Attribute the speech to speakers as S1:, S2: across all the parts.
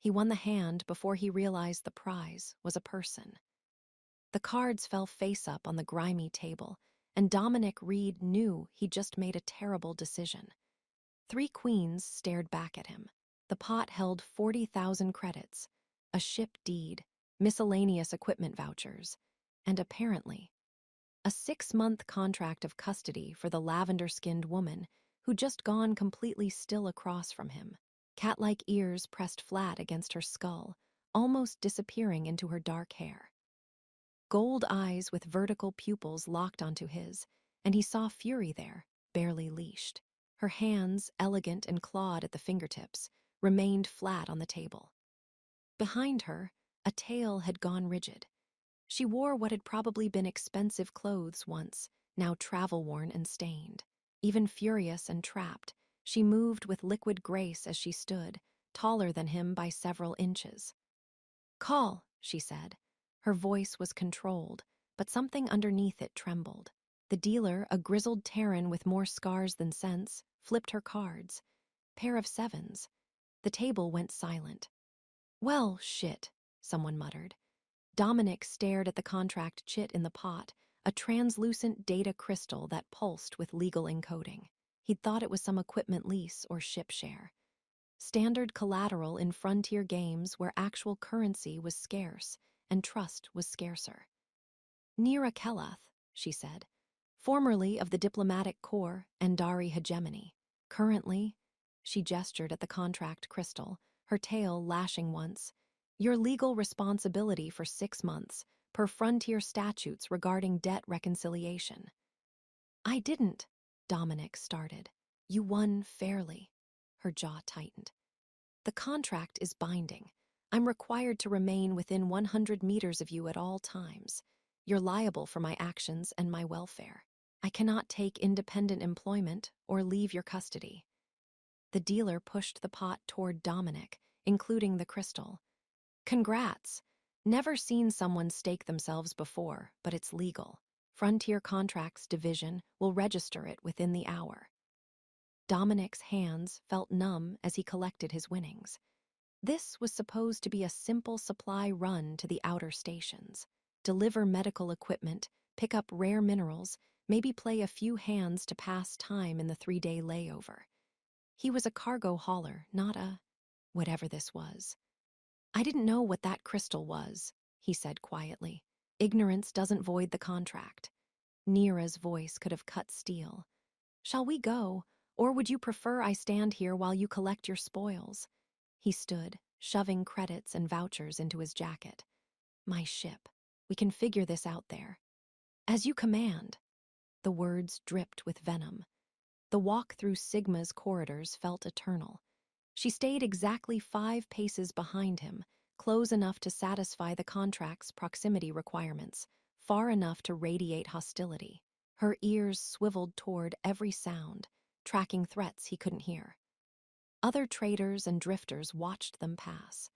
S1: He won the hand before he realized the prize was a person. The cards fell face up on the grimy table, and Dominic Reed knew he'd just made a terrible decision. 3 queens stared back at him. The pot held 40,000 credits, a ship deed, miscellaneous equipment vouchers, and apparently a 6-month contract of custody for the lavender-skinned woman who'd just gone completely still across from him, cat-like ears pressed flat against her skull, almost disappearing into her dark hair. Gold eyes with vertical pupils locked onto his, and he saw fury there, barely leashed. Her hands, elegant and clawed at the fingertips, remained flat on the table. Behind her, a tail had gone rigid. She wore what had probably been expensive clothes once, now travel-worn and stained. Even furious and trapped, she moved with liquid grace as she stood, taller than him by several inches. "Call," she said. Her voice was controlled, but something underneath it trembled. The dealer, a grizzled Terran with more scars than sense, flipped her cards. Pair of 7s. The table went silent. "Well, shit," someone muttered. Dominic stared at the contract chit in the pot, a translucent data crystal that pulsed with legal encoding. He'd thought it was some equipment lease or ship share. Standard collateral in frontier games where actual currency was scarce and trust was scarcer. "Nira Kelath," she said, "formerly of the diplomatic corps Andari Hegemony. Currently," she gestured at the contract crystal, her tail lashing once, "your legal responsibility for 6 months, per frontier statutes regarding debt reconciliation." "I didn't," Dominic started. "You won fairly." Her jaw tightened. "The contract is binding. I'm required to remain within 100 meters of you at all times. You're liable for my actions and my welfare. I cannot take independent employment or leave your custody." The dealer pushed the pot toward Dominic, including the crystal. "Congrats. Never seen someone stake themselves before, but it's legal. Frontier Contracts Division will register it within the hour." Dominic's hands felt numb as he collected his winnings. This was supposed to be a simple supply run to the outer stations. Deliver medical equipment, pick up rare minerals, maybe play a few hands to pass time in the 3-day layover. He was a cargo hauler, not a whatever this was. "I didn't know what that crystal was," he said quietly. "Ignorance doesn't void the contract." Nira's voice could have cut steel. "Shall we go, or would you prefer I stand here while you collect your spoils?" He stood, shoving credits and vouchers into his jacket. "My ship. We can figure this out there." "As you command." The words dripped with venom. The walk through Sigma's corridors felt eternal. She stayed exactly 5 paces behind him, close enough to satisfy the contract's proximity requirements, far enough to radiate hostility. Her ears swiveled toward every sound, tracking threats he couldn't hear. Other traders and drifters watched them pass.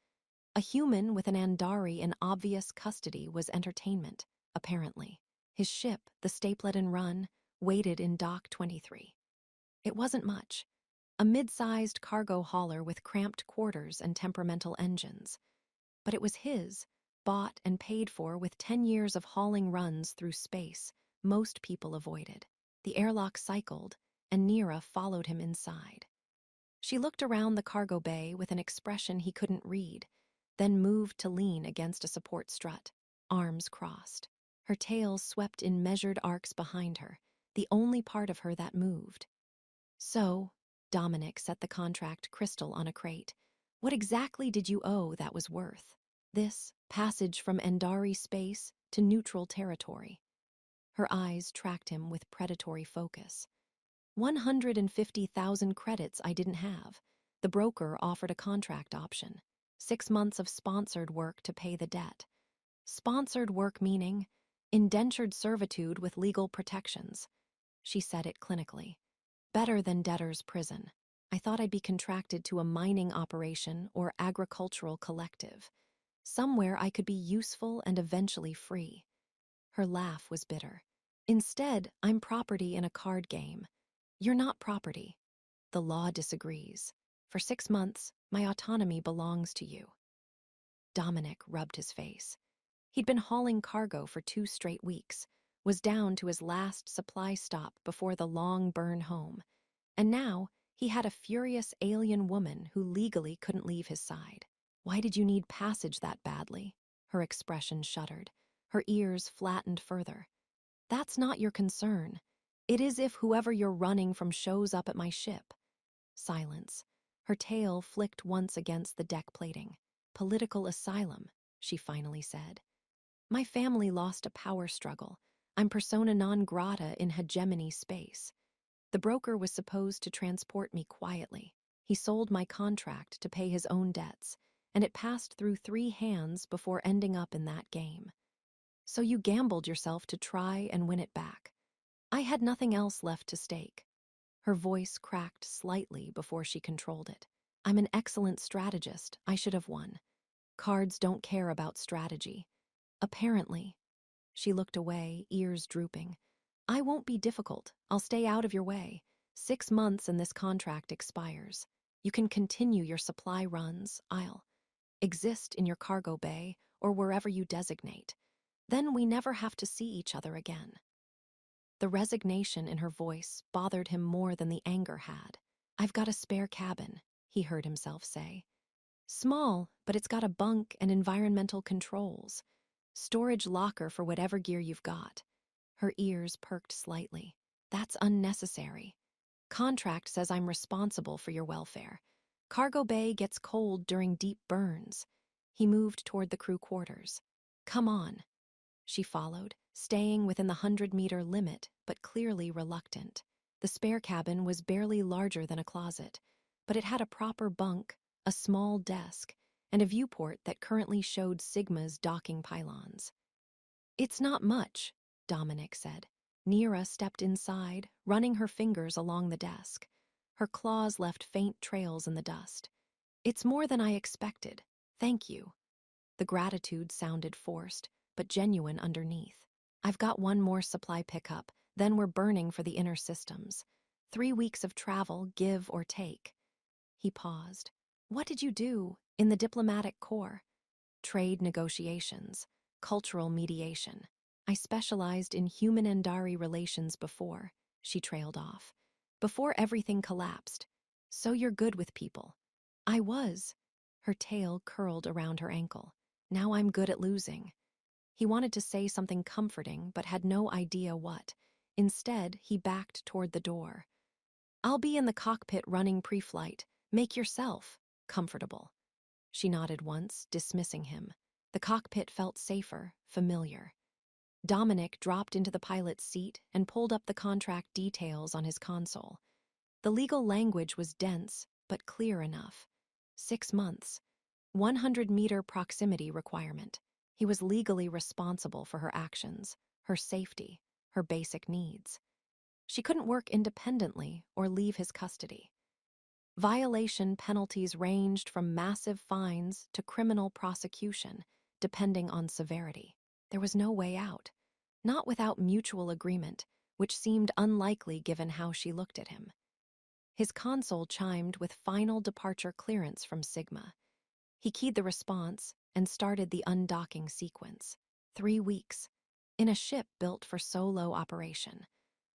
S1: A human with an Andari in obvious custody was entertainment, apparently. His ship, the Stapleton Run, waited in Dock 23. It wasn't much. A mid-sized cargo hauler with cramped quarters and temperamental engines. But it was his, bought and paid for with 10 years of hauling runs through space most people avoided. The airlock cycled, and Nira followed him inside. She looked around the cargo bay with an expression he couldn't read, then moved to lean against a support strut, arms crossed. Her tail swept in measured arcs behind her, the only part of her that moved. "So," Dominic set the contract crystal on a crate, "what exactly did you owe that was worth this passage from Andari space to neutral territory?" Her eyes tracked him with predatory focus. 150,000 credits I didn't have. The broker offered a contract option. 6 months of sponsored work to pay the debt. Sponsored work meaning indentured servitude with legal protections. She said it clinically. Better than debtor's prison. I thought I'd be contracted to a mining operation or agricultural collective. Somewhere I could be useful and eventually free. Her laugh was bitter. "Instead, I'm property in a card game." "You're not property." "The law disagrees. For 6 months, My autonomy belongs to you. Dominic rubbed his face. He'd been hauling cargo for 2 straight weeks, was down to his last supply stop before the long burn home, and now he had a furious alien woman who legally couldn't leave his side. Why did you need passage that badly? Her expression shuddered. Her ears flattened further. That's not your concern. It is if whoever you're running from shows up at my ship. Silence. Her tail flicked once against the deck plating. Political asylum, she finally said. My family lost a power struggle. I'm persona non grata in hegemony space. The broker was supposed to transport me quietly. He sold my contract to pay his own debts, and it passed through 3 hands before ending up in that game. So you gambled yourself to try and win it back. I had nothing else left to stake. Her voice cracked slightly before she controlled it. I'm an excellent strategist. I should have won. Cards don't care about strategy. Apparently. She looked away, ears drooping. I won't be difficult. I'll stay out of your way. 6 months and this contract expires. You can continue your supply runs. I'll exist in your cargo bay or wherever you designate. Then we never have to see each other again. The resignation in her voice bothered him more than the anger had. I've got a spare cabin, he heard himself say. Small, but it's got a bunk and environmental controls. Storage locker for whatever gear you've got. Her ears perked slightly. That's unnecessary. Contract says I'm responsible for your welfare. Cargo bay gets cold during deep burns. He moved toward the crew quarters. Come on. She followed, staying within the 100-meter limit, but clearly reluctant. The spare cabin was barely larger than a closet, but it had a proper bunk, a small desk, and a viewport that currently showed Sigma's docking pylons. It's not much, Dominic said. Nira stepped inside, running her fingers along the desk. Her claws left faint trails in the dust. It's more than I expected. Thank you. The gratitude sounded forced, but genuine underneath. I've got one more supply pickup, then we're burning for the inner systems. 3 weeks of travel, give or take. He paused. What did you do in the diplomatic corps? Trade negotiations, cultural mediation. I specialized in human Andari relations before, she trailed off. Before everything collapsed. So you're good with people. I was. Her tail curled around her ankle. Now I'm good at losing. He wanted to say something comforting, but had no idea what. Instead, he backed toward the door. I'll be in the cockpit running pre-flight. Make yourself comfortable. She nodded once, dismissing him. The cockpit felt safer, familiar. Dominic dropped into the pilot's seat and pulled up the contract details on his console. The legal language was dense, but clear enough. 6 months. 100-meter proximity requirement. He was legally responsible for her actions, her safety, her basic needs. She couldn't work independently or leave his custody. Violation penalties ranged from massive fines to criminal prosecution, depending on severity. There was no way out, not without mutual agreement, which seemed unlikely given how she looked at him. His console chimed with final departure clearance from Sigma. He keyed the response and started the undocking sequence. 3 weeks. In a ship built for solo operation,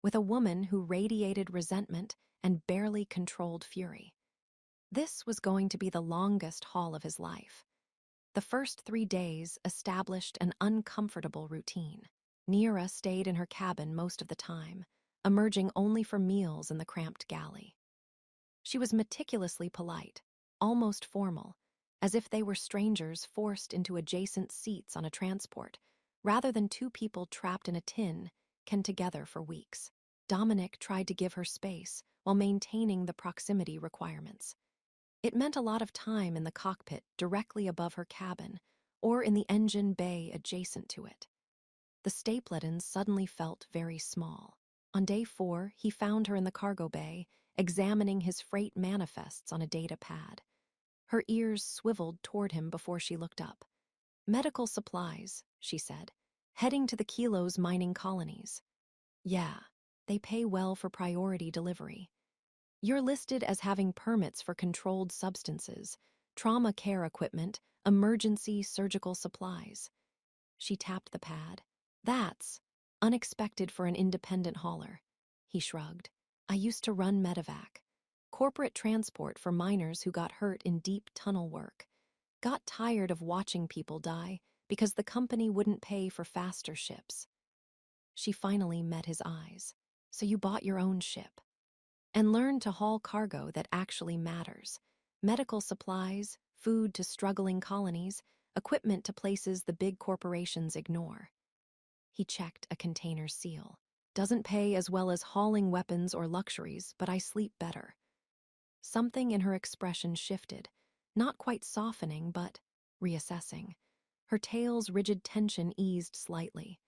S1: with a woman who radiated resentment and barely controlled fury. This was going to be the longest haul of his life. The first 3 days established an uncomfortable routine. Nira stayed in her cabin most of the time, emerging only for meals in the cramped galley. She was meticulously polite, almost formal, as if they were strangers forced into adjacent seats on a transport, rather than 2 people trapped in a tin, canned together for weeks. Dominic tried to give her space while maintaining the proximity requirements. It meant a lot of time in the cockpit directly above her cabin, or in the engine bay adjacent to it. The Stapletons suddenly felt very small. On day 4, he found her in the cargo bay, examining his freight manifests on a data pad. Her ears swiveled toward him before she looked up. Medical supplies, she said, heading to the Kilos mining colonies. Yeah, they pay well for priority delivery. You're listed as having permits for controlled substances, trauma care equipment, emergency surgical supplies. She tapped the pad. That's unexpected for an independent hauler. He shrugged. I used to run medevac, corporate transport for miners who got hurt in deep tunnel work. Got tired of watching people die because the company wouldn't pay for faster ships. She finally met his eyes. So you bought your own ship and learned to haul cargo that actually matters. Medical supplies, food to struggling colonies, equipment to places the big corporations ignore. He checked a container's seal. Doesn't pay as well as hauling weapons or luxuries, but I sleep better. Something in her expression shifted, not quite softening, but reassessing. Her tail's rigid tension eased slightly.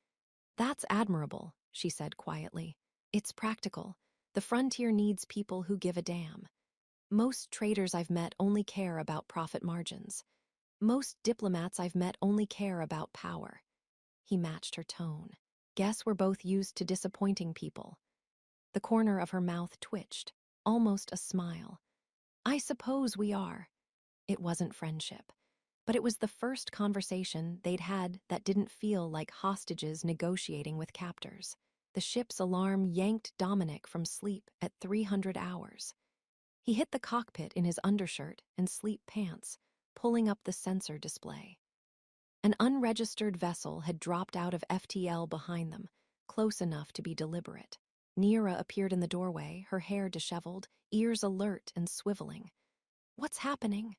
S1: That's admirable, she said quietly. It's practical. The frontier needs people who give a damn. Most traders I've met only care about profit margins. Most diplomats I've met only care about power. He matched her tone. Guess we're both used to disappointing people. The corner of her mouth twitched, almost a smile. I suppose we are. It wasn't friendship, but it was the first conversation they'd had that didn't feel like hostages negotiating with captors. The ship's alarm yanked Dominic from sleep at 300 hours. He hit the cockpit in his undershirt and sleep pants, pulling up the sensor display. An unregistered vessel had dropped out of FTL behind them, close enough to be deliberate. Nira appeared in the doorway, her hair disheveled, ears alert and swiveling. What's happening?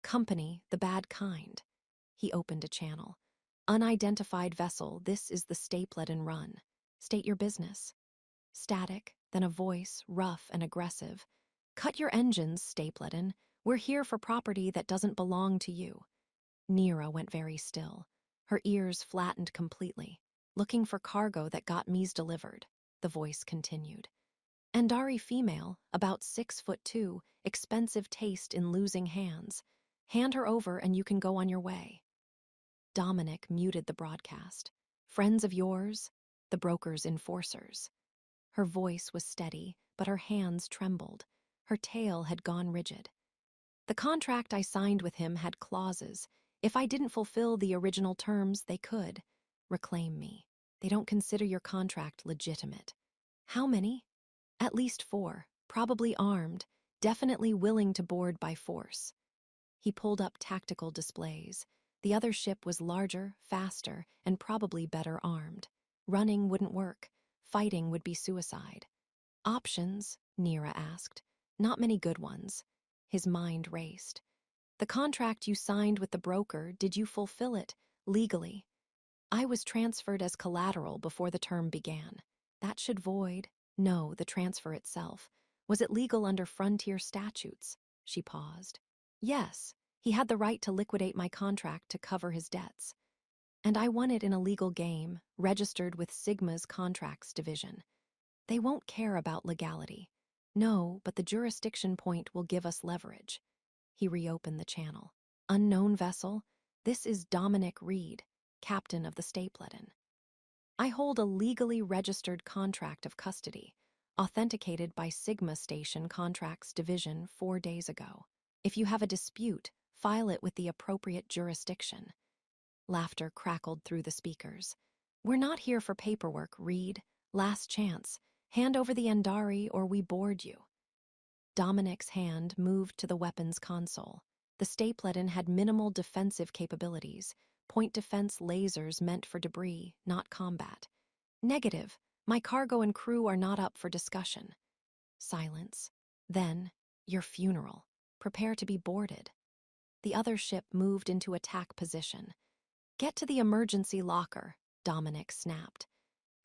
S1: Company, the bad kind. He opened a channel. Unidentified vessel, this is the Stapleton run. State your business. Static, then a voice, rough and aggressive. Cut your engines, Stapleton. We're here for property that doesn't belong to you. Nira went very still. Her ears flattened completely. Looking for cargo that got me's delivered, the voice continued. Andari female, about 6'2", expensive taste in losing hands. Hand her over and you can go on your way. Dominic muted the broadcast. Friends of yours? The broker's enforcers. Her voice was steady, but her hands trembled. Her tail had gone rigid. The contract I signed with him had clauses. If I didn't fulfill the original terms, they could reclaim me. They don't consider your contract legitimate. How many? At least 4, probably armed, definitely willing to board by force. He pulled up tactical displays. The other ship was larger, faster, and probably better armed. Running wouldn't work. Fighting would be suicide. Options? Nira asked. Not many good ones. His mind raced. The contract you signed with the broker, did you fulfill it legally? I was transferred as collateral before the term began. That should void. No, the transfer itself. Was it legal under frontier statutes? She paused. Yes, he had the right to liquidate my contract to cover his debts. And I won it in a legal game, registered with Sigma's contracts division. They won't care about legality. No, but the jurisdiction point will give us leverage. He reopened the channel. Unknown vessel? This is Dominic Reed, captain of the Stapleton. I hold a legally registered contract of custody, authenticated by Sigma Station Contracts Division 4 days ago. If you have a dispute, file it with the appropriate jurisdiction. Laughter crackled through the speakers. We're not here for paperwork, Reed. Last chance. Hand over the Andari or we board you. Dominic's hand moved to the weapons console. The Stapleton had minimal defensive capabilities, point defense lasers meant for debris, not combat. Negative. My cargo and crew are not up for discussion. Silence. Then, your funeral. Prepare to be boarded. The other ship moved into attack position. Get to the emergency locker, Dominic snapped.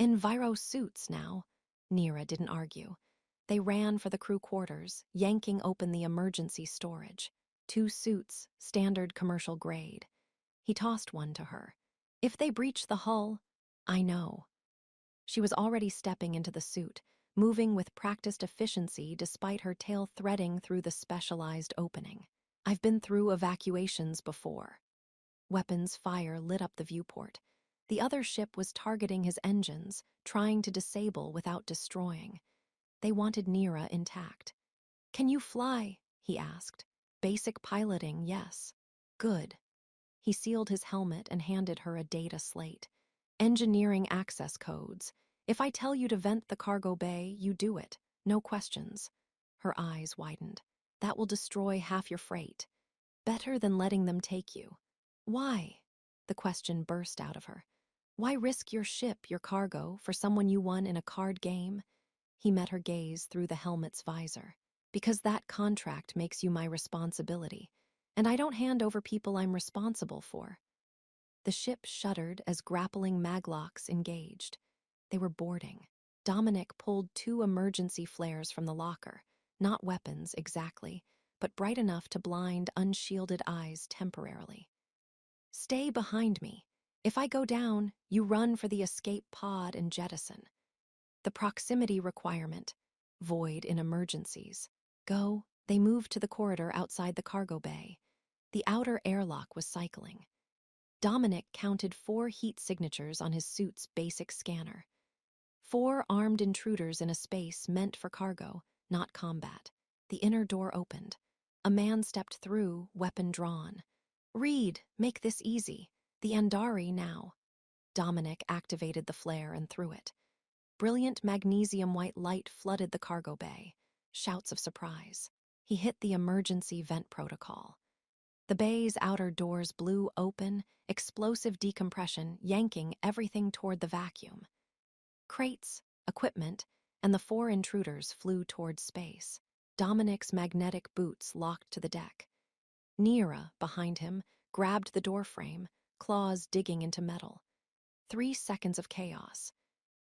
S1: Enviro suits now. Nira didn't argue. They ran for the crew quarters, yanking open the emergency storage. 2 suits, standard commercial grade. He tossed one to her. If they breach the hull, I know. She was already stepping into the suit, moving with practiced efficiency despite her tail threading through the specialized opening. I've been through evacuations before. Weapons fire lit up the viewport. The other ship was targeting his engines, trying to disable without destroying. They wanted Nira intact. "Can you fly?" he asked. "Basic piloting, yes." "Good." He sealed his helmet and handed her a data slate. "Engineering access codes. If I tell you to vent the cargo bay, you do it. No questions." Her eyes widened. "That will destroy half your freight. Better than letting them take you." "Why?" The question burst out of her. "Why risk your ship, your cargo, for someone you won in a card game?" He met her gaze through the helmet's visor. "Because that contract makes you my responsibility, and I don't hand over people I'm responsible for." The ship shuddered as grappling maglocks engaged. They were boarding. Dominic pulled 2 emergency flares from the locker, not weapons exactly, but bright enough to blind unshielded eyes temporarily. "Stay behind me. If I go down, you run for the escape pod and jettison. The proximity requirement, void in emergencies. Go." They moved to the corridor outside the cargo bay. The outer airlock was cycling. Dominic counted 4 heat signatures on his suit's basic scanner. 4 armed intruders in a space meant for cargo, not combat. The inner door opened. A man stepped through, weapon drawn. "Reed, make this easy. The Andari now." Dominic activated the flare and threw it. Brilliant magnesium-white light flooded the cargo bay. Shouts of surprise. He hit the emergency vent protocol. The bay's outer doors blew open, explosive decompression yanking everything toward the vacuum. Crates, equipment, and the 4 intruders flew toward space. Dominic's magnetic boots locked to the deck. Nira, behind him, grabbed the doorframe, claws digging into metal. 3 seconds of chaos.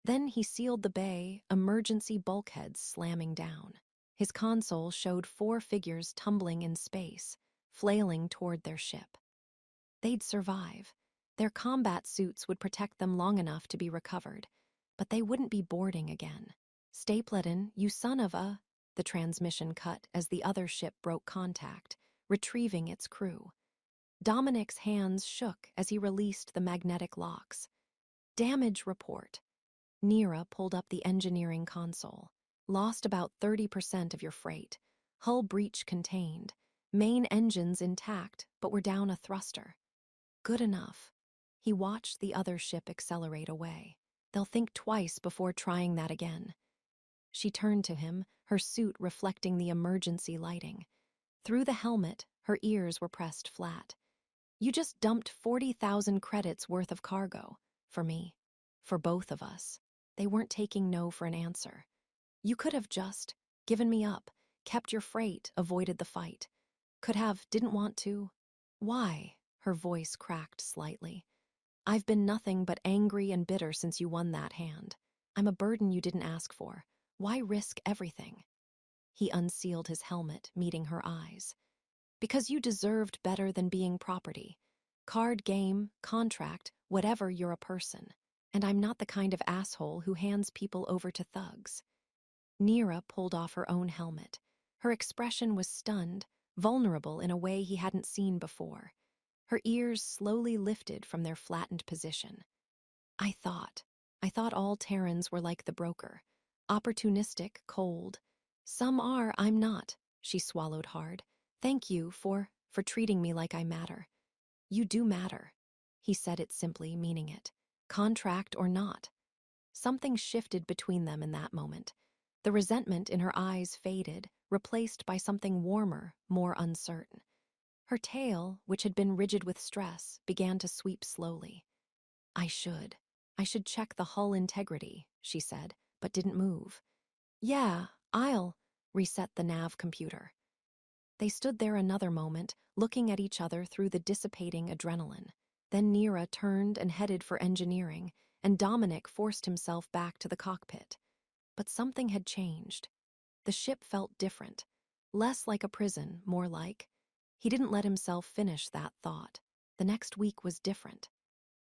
S1: Then he sealed the bay, emergency bulkheads slamming down. His console showed 4 figures tumbling in space, flailing toward their ship. They'd survive. Their combat suits would protect them long enough to be recovered, but they wouldn't be boarding again. "Stapleton, you son of a..." The transmission cut as the other ship broke contact, retrieving its crew. Dominic's hands shook as he released the magnetic locks. "Damage report." Nira pulled up the engineering console. "Lost about 30% of your freight. Hull breach contained. Main engines intact, but we're down a thruster." "Good enough." He watched the other ship accelerate away. "They'll think twice before trying that again." She turned to him, her suit reflecting the emergency lighting. Through the helmet, her ears were pressed flat. "You just dumped 40,000 credits worth of cargo. For me. For both of us." They weren't taking no for an answer. "You could have just given me up, kept your freight, avoided the fight. Could have, didn't want to." "Why?" Her voice cracked slightly. "I've been nothing but angry and bitter since you won that hand. I'm a burden you didn't ask for. Why risk everything?" He unsealed his helmet, meeting her eyes. "Because you deserved better than being property. Card game, contract, whatever, you're a person. And I'm not the kind of asshole who hands people over to thugs." Nira pulled off her own helmet. Her expression was stunned, vulnerable in a way he hadn't seen before. Her ears slowly lifted from their flattened position. I thought all Terrans were like the broker. Opportunistic, cold. Some are, I'm not." She swallowed hard. "Thank you for treating me like I matter." "You do matter." He said it simply, meaning it. Contract or not. Something shifted between them in that moment. The resentment in her eyes faded, replaced by something warmer, more uncertain. Her tail, which had been rigid with stress, began to sweep slowly. I should check the hull integrity," she said, but didn't move. "Yeah, I'll reset the nav computer." They stood there another moment, looking at each other through the dissipating adrenaline. Then Nira turned and headed for engineering, and Dominic forced himself back to the cockpit. But something had changed. The ship felt different, less like a prison, more like... He didn't let himself finish that thought. The next week was different.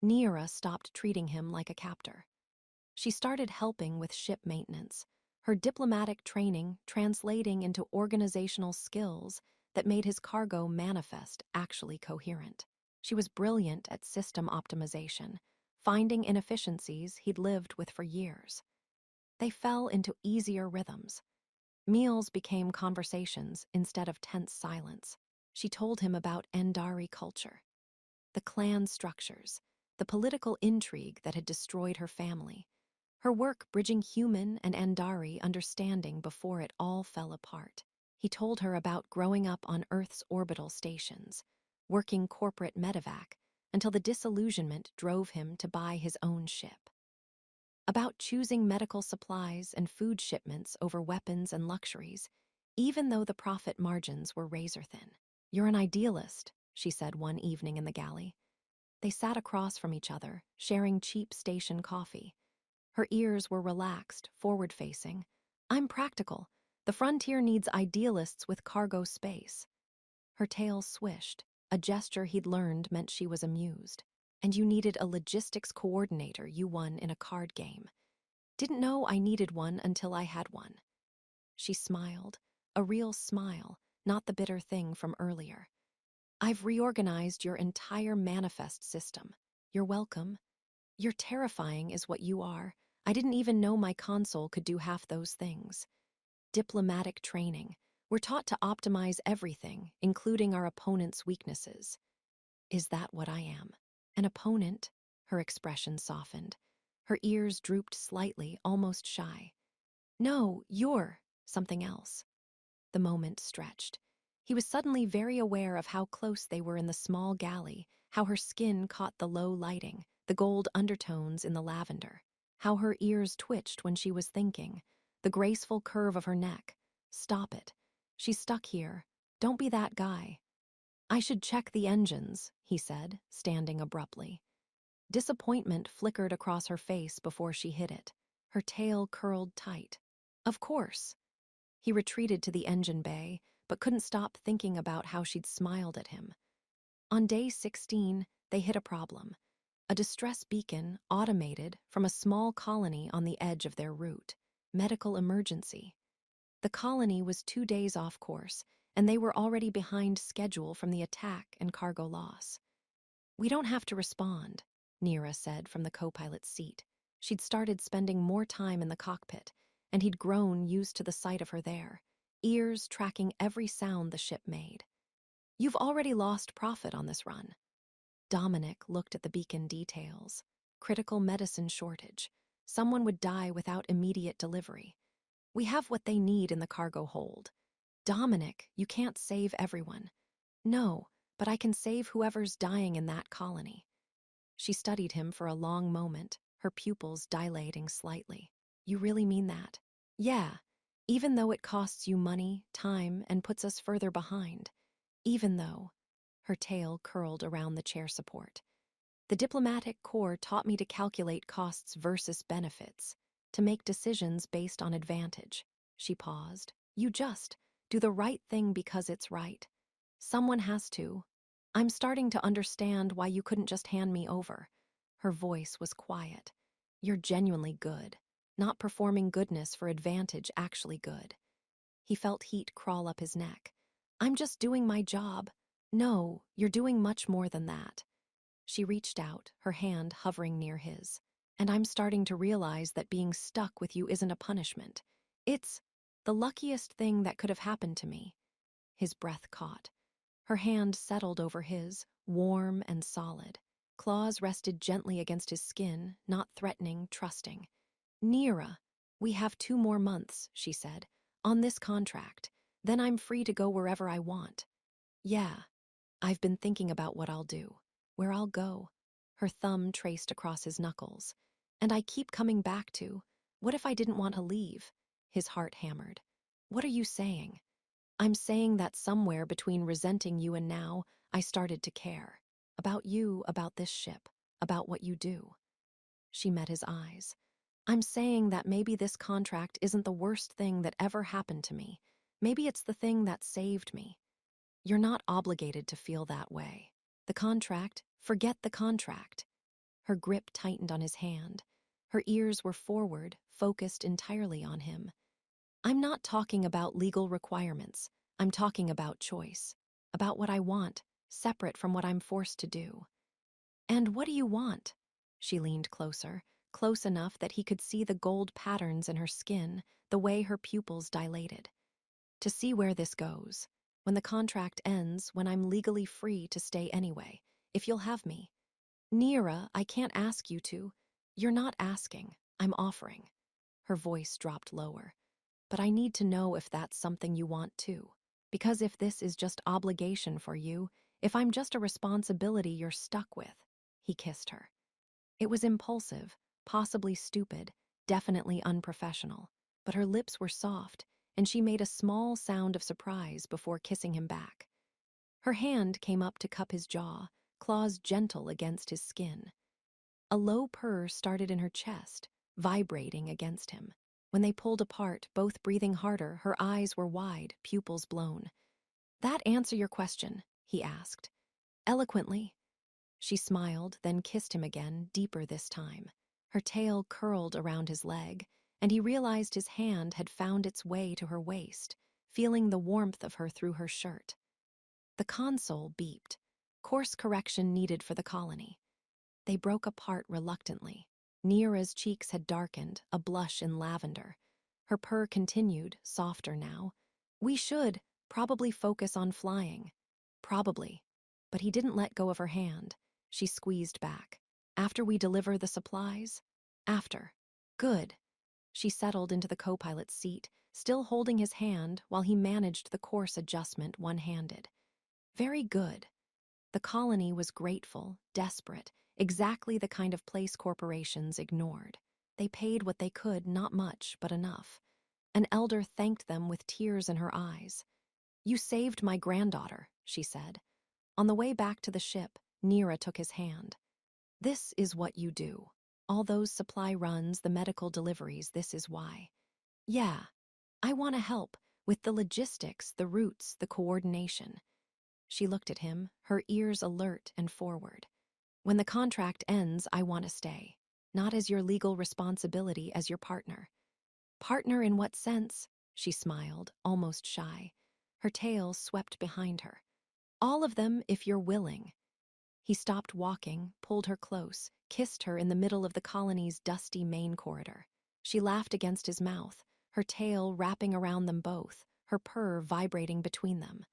S1: Nira stopped treating him like a captor. She started helping with ship maintenance, her diplomatic training translating into organizational skills that made his cargo manifest actually coherent. She was brilliant at system optimization, finding inefficiencies he'd lived with for years. They fell into easier rhythms. Meals became conversations instead of tense silence. She told him about Andari culture, the clan structures, the political intrigue that had destroyed her family, her work bridging human and Andari understanding before it all fell apart. He told her about growing up on Earth's orbital stations, working corporate medevac until the disillusionment drove him to buy his own ship. About choosing medical supplies and food shipments over weapons and luxuries, even though the profit margins were razor-thin. "You're an idealist," she said one evening in the galley. They sat across from each other, sharing cheap station coffee. Her ears were relaxed, forward-facing. "I'm practical. The frontier needs idealists with cargo space." Her tail swished, a gesture he'd learned meant she was amused. "And you needed a logistics coordinator you won in a card game." "Didn't know I needed one until I had one." She smiled, a real smile, not the bitter thing from earlier. "I've reorganized your entire manifest system." "You're welcome." "You're terrifying is what you are. I didn't even know my console could do half those things." Diplomatic training. We're taught to optimize everything, including our opponent's weaknesses. "Is that what I am? An opponent?" Her expression softened. Her ears drooped slightly, almost shy. "No, you're something else." The moment stretched. He was suddenly very aware of how close they were in the small galley, how her skin caught the low lighting, the gold undertones in the lavender, how her ears twitched when she was thinking, the graceful curve of her neck. "Stop it. She's stuck here. Don't be that guy." "I should check the engines," he said, standing abruptly. Disappointment flickered across her face before she hit it. Her tail curled tight. "Of course." He retreated to the engine bay, but couldn't stop thinking about how she'd smiled at him. On day 16, they hit a problem. A distress beacon, automated, from a small colony on the edge of their route. Medical emergency. The colony was 2 days off course, and they were already behind schedule from the attack and cargo loss. "We don't have to respond," Nira said from the co-pilot's seat. She'd started spending more time in the cockpit, and he'd grown used to the sight of her there, ears tracking every sound the ship made. "You've already lost profit on this run." Dominic looked at the beacon details. Critical medicine shortage. Someone would die without immediate delivery. "We have what they need in the cargo hold." "Dominic, you can't save everyone." "No, but I can save whoever's dying in that colony." She studied him for a long moment, her pupils dilating slightly. "You really mean that?" "Yeah, even though it costs you money, time, and puts us further behind. Even though." Her tail curled around the chair support. "The diplomatic corps taught me to calculate costs versus benefits, to make decisions based on advantage." She paused. "You just do the right thing because it's right. Someone has to. I'm starting to understand why you couldn't just hand me over." Her voice was quiet. "You're genuinely good. Not performing goodness for advantage, actually good." He felt heat crawl up his neck. "I'm just doing my job." "No, you're doing much more than that." She reached out, her hand hovering near his. "And I'm starting to realize that being stuck with you isn't a punishment. It's the luckiest thing that could have happened to me." His breath caught. Her hand settled over his, warm and solid. Claws rested gently against his skin, not threatening, trusting. "Nira, we have 2 more months," she said, "on this contract. Then I'm free to go wherever I want." "Yeah, I've been thinking about what I'll do, where I'll go." Her thumb traced across his knuckles. "And I keep coming back to, what if I didn't want to leave?" His heart hammered. "What are you saying?" "I'm saying that somewhere between resenting you and now, I started to care. About you, about this ship, about what you do." She met his eyes. "I'm saying that maybe this contract isn't the worst thing that ever happened to me. Maybe it's the thing that saved me." "You're not obligated to feel that way. The contract, forget the contract." Her grip tightened on his hand. Her ears were forward, focused entirely on him. "I'm not talking about legal requirements. I'm talking about choice. About what I want, separate from what I'm forced to do." "And what do you want?" She leaned closer, close enough that he could see the gold patterns in her skin, the way her pupils dilated. To see where this goes. When the contract ends, when I'm legally free to stay anyway, if you'll have me. Nira, I can't ask you to. You're not asking, I'm offering. Her voice dropped lower. But I need to know if that's something you want too. Because if this is just obligation for you, if I'm just a responsibility you're stuck with. He kissed her. It was impulsive, possibly stupid, definitely unprofessional, but her lips were soft, and she made a small sound of surprise before kissing him back. Her hand came up to cup his jaw, claws gentle against his skin. A low purr started in her chest, vibrating against him. When they pulled apart, both breathing harder, her eyes were wide, pupils blown. "That answer your question?" he asked. Eloquently. She smiled, then kissed him again, deeper this time. Her tail curled around his leg, and he realized his hand had found its way to her waist, feeling the warmth of her through her shirt. The console beeped. Course correction needed for the colony. They broke apart reluctantly. Nira's cheeks had darkened, a blush in lavender. Her purr continued, softer now. "We should probably focus on flying." Probably. But he didn't let go of her hand. She squeezed back. "After we deliver the supplies?" "After." "Good." She settled into the co-pilot's seat, still holding his hand while he managed the course adjustment one-handed. "Very good." The colony was grateful, desperate, exactly the kind of place corporations ignored. They paid what they could, not much, but enough. An elder thanked them with tears in her eyes. "You saved my granddaughter," she said. On the way back to the ship, Nira took his hand. "This is what you do. All those supply runs, the medical deliveries, this is why." "Yeah, I want to help, with the logistics, the routes, the coordination." She looked at him, her ears alert and forward. "When the contract ends, I want to stay. Not as your legal responsibility, as your partner." "Partner in what sense?" She smiled, almost shy. Her tail swept behind her. "All of them, if you're willing." He stopped walking, pulled her close, kissed her in the middle of the colony's dusty main corridor. She laughed against his mouth, her tail wrapping around them both, her purr vibrating between them.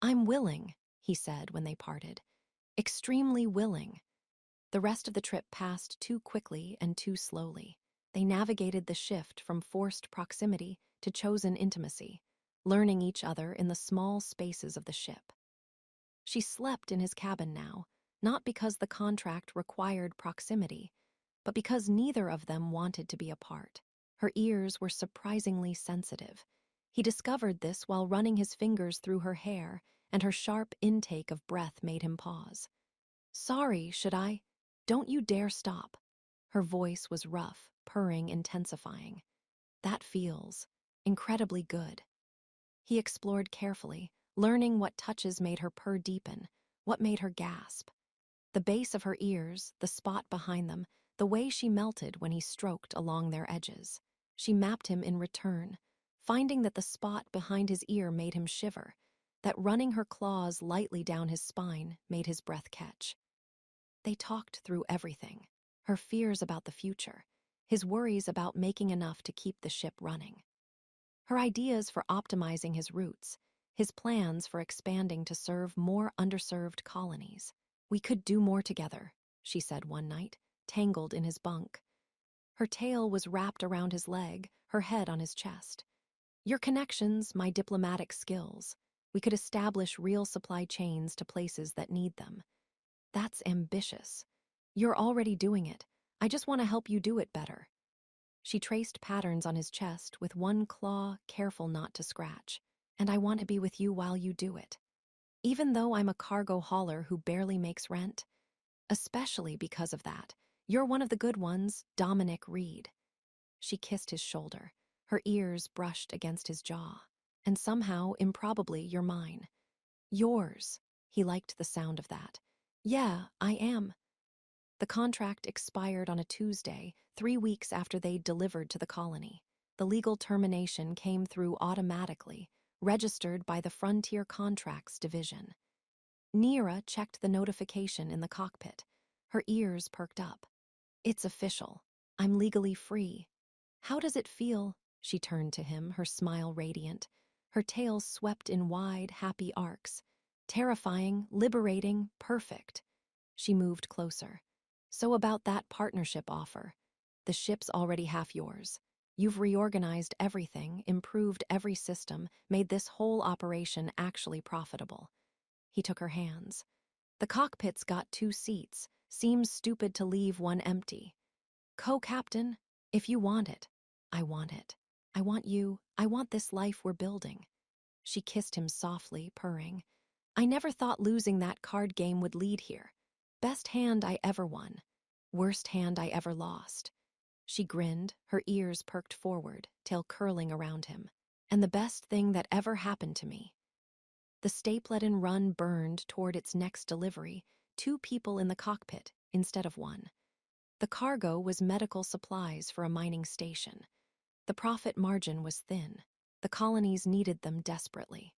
S1: "I'm willing," he said when they parted. "Extremely willing." The rest of the trip passed too quickly and too slowly. They navigated the shift from forced proximity to chosen intimacy, learning each other in the small spaces of the ship. She slept in his cabin now, not because the contract required proximity, but because neither of them wanted to be apart. Her ears were surprisingly sensitive. He discovered this while running his fingers through her hair, and her sharp intake of breath made him pause. "Sorry, should I? Don't you dare stop." Her voice was rough, purring, intensifying. "That feels incredibly good." He explored carefully, learning what touches made her purr deepen, what made her gasp. The base of her ears, the spot behind them, the way she melted when he stroked along their edges. She mapped him in return, finding that the spot behind his ear made him shiver, that running her claws lightly down his spine made his breath catch. They talked through everything, her fears about the future, his worries about making enough to keep the ship running, her ideas for optimizing his routes, his plans for expanding to serve more underserved colonies. "We could do more together," she said one night, tangled in his bunk. Her tail was wrapped around his leg, her head on his chest. "Your connections, my diplomatic skills. We could establish real supply chains to places that need them." "That's ambitious." "You're already doing it. I just want to help you do it better." She traced patterns on his chest with one claw, careful not to scratch. "And I want to be with you while you do it. Even though I'm a cargo hauler who barely makes rent. Especially because of that. You're one of the good ones, Dominic Reed." She kissed his shoulder. Her ears brushed against his jaw. "And somehow, improbably, you're mine." "Yours." He liked the sound of that. "Yeah, I am." The contract expired on a Tuesday, 3 weeks after they'd delivered to the colony. The legal termination came through automatically, registered by the Frontier Contracts Division. Nira checked the notification in the cockpit. Her ears perked up. "It's official." I'm legally free. How does it feel? She turned to him, her smile radiant. Her tail swept in wide, happy arcs. Terrifying, liberating, perfect. She moved closer. So about that partnership offer. The ship's already half yours. You've reorganized everything, improved every system, made this whole operation actually profitable. He took her hands. The cockpit's got 2 seats. Seems stupid to leave one empty. Co-captain, if you want it, I want it. I want you. I want this life we're building. She kissed him softly, purring. I never thought losing that card game would lead here. Best hand I ever won. Worst hand I ever lost. She grinned, her ears perked forward, tail curling around him. And the best thing that ever happened to me. The stapleton run burned toward its next delivery, 2 people in the cockpit instead of 1. The cargo was medical supplies for a mining station. The profit margin was thin. The colonies needed them desperately.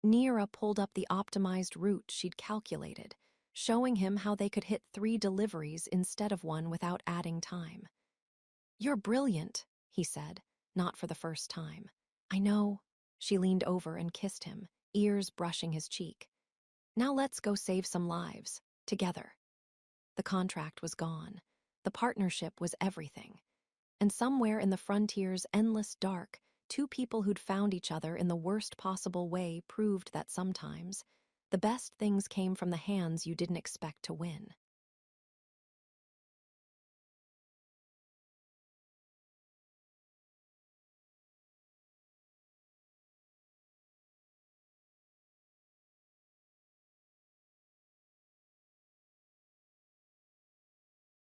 S1: Nira pulled up the optimized route she'd calculated, showing him how they could hit 3 deliveries instead of 1 without adding time. You're brilliant, he said, not for the first time. I know. She leaned over and kissed him, ears brushing his cheek. Now let's go save some lives, together. The contract was gone. The partnership was everything. And somewhere in the frontier's endless dark, 2 people who'd found each other in the worst possible way proved that sometimes the best things came from the hands you didn't expect to win.